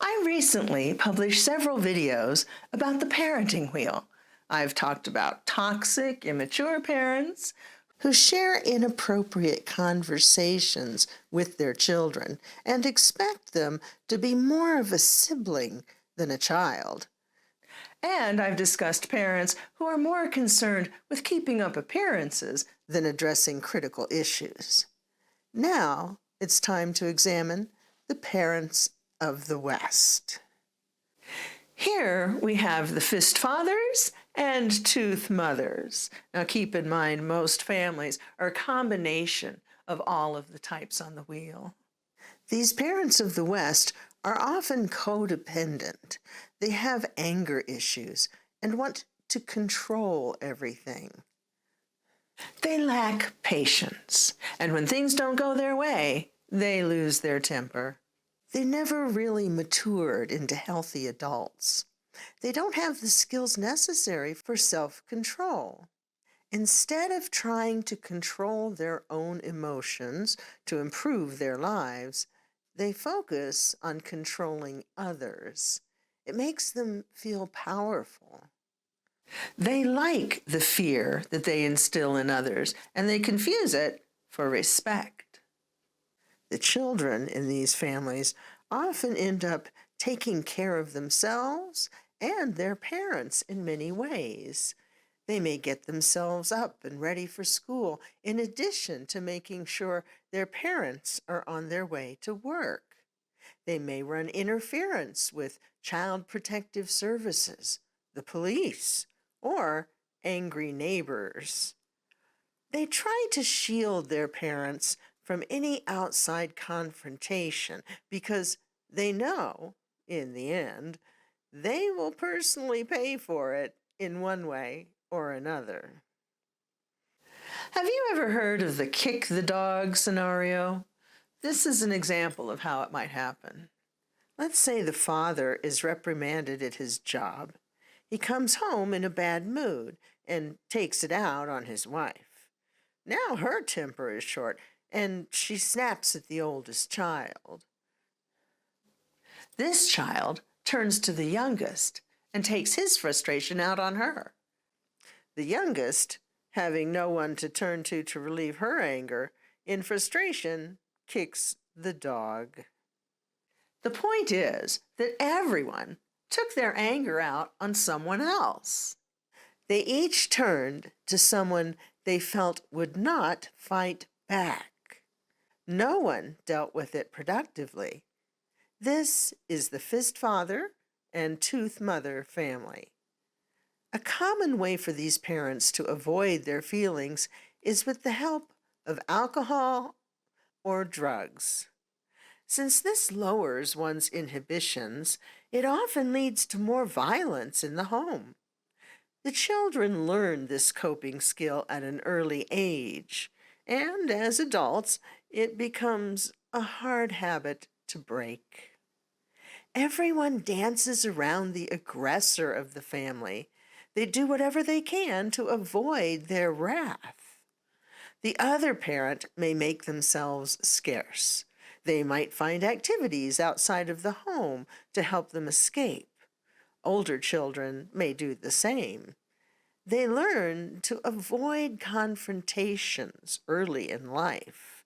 I recently published several videos about the parenting wheel. I've talked about toxic, immature parents who share inappropriate conversations with their children and expect them to be more of a sibling than a child. And I've discussed parents who are more concerned with keeping up appearances than addressing critical issues. Now it's time to examine the parents of the West. Here we have the fist fathers and tooth mothers. Now keep in mind, most families are a combination of all of the types on the wheel. These parents of the West are often codependent. They have anger issues and want to control everything. They lack patience, and when things don't go their way, they lose their temper. They never really matured into healthy adults. They don't have the skills necessary for self-control. Instead of trying to control their own emotions to improve their lives, they focus on controlling others. It makes them feel powerful. They like the fear that they instill in others, and they confuse it for respect. The children in these families often end up taking care of themselves and their parents in many ways. They may get themselves up and ready for school, in addition to making sure their parents are on their way to work. They may run interference with Child Protective Services, the police, or angry neighbors. They try to shield their parents from any outside confrontation because they know, in the end, they will personally pay for it in one way or another. Have you ever heard of the kick the dog scenario? This is an example of how it might happen. Let's say the father is reprimanded at his job. He comes home in a bad mood and takes it out on his wife. Now her temper is short, and she snaps at the oldest child. This child turns to the youngest and takes his frustration out on her. The youngest, having no one to turn to relieve her anger, in frustration, kicks the dog. The point is that everyone took their anger out on someone else. They each turned to someone they felt would not fight back. No one dealt with it productively. This is the fist father and tooth mother family. A common way for these parents to avoid their feelings is with the help of alcohol or drugs. Since this lowers one's inhibitions, it often leads to more violence in the home. The children learn this coping skill at an early age, and as adults, it becomes a hard habit to break. Everyone dances around the aggressor of the family. They do whatever they can to avoid their wrath. The other parent may make themselves scarce. They might find activities outside of the home to help them escape. Older children may do the same. They learn to avoid confrontations early in life,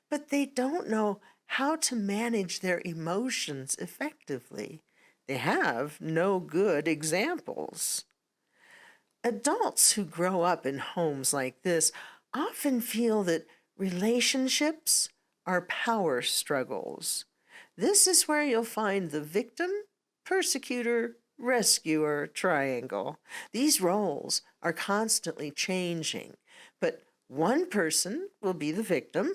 but they don't know how to manage their emotions effectively. They have no good examples. Adults who grow up in homes like this often feel that relationships are power struggles. This is where you'll find the victim-persecutor rescuer triangle. These roles are constantly changing, but one person will be the victim,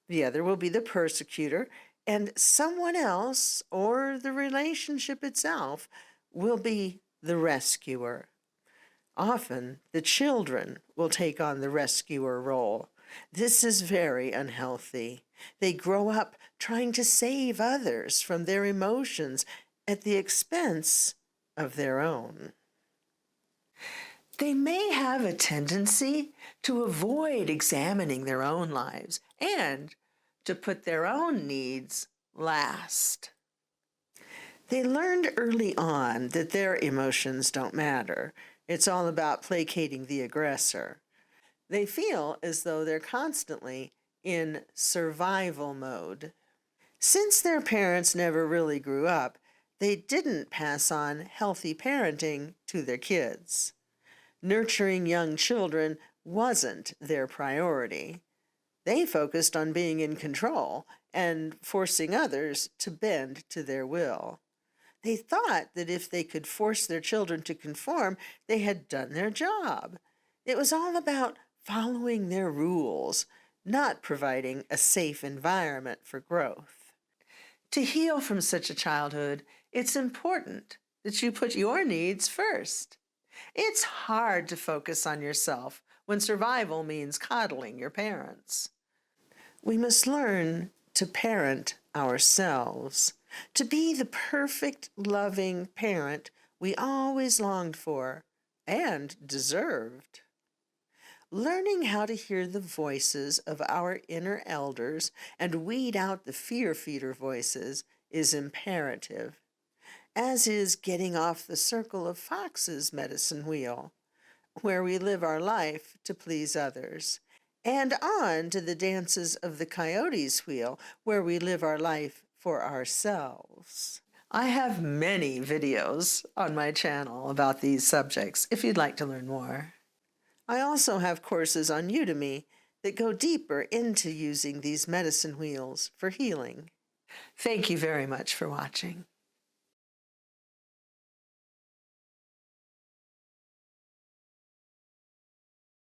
the other will be the persecutor, and someone else, or the relationship itself, will be the rescuer. Often, the children will take on the rescuer role. This is very unhealthy. They grow up trying to save others from their emotions at the expense of their own. They may have a tendency to avoid examining their own lives and to put their own needs last. They learned early on that their emotions don't matter. It's all about placating the aggressor. They feel as though they're constantly in survival mode. Since their parents never really grew up, they didn't pass on healthy parenting to their kids. Nurturing young children wasn't their priority. They focused on being in control and forcing others to bend to their will. They thought that if they could force their children to conform, they had done their job. It was all about following their rules, not providing a safe environment for growth. To heal from such a childhood, it's important that you put your needs first. It's hard to focus on yourself when survival means coddling your parents. We must learn to parent ourselves, to be the perfect, loving parent we always longed for and deserved. Learning how to hear the voices of our inner elders and weed out the fear-feeder voices is imperative, as is getting off the circle of Fox's medicine wheel, where we live our life to please others, and on to the dances of the coyote's wheel, where we live our life for ourselves. I have many videos on my channel about these subjects if you'd like to learn more. I also have courses on Udemy that go deeper into using these medicine wheels for healing. Thank you very much for watching.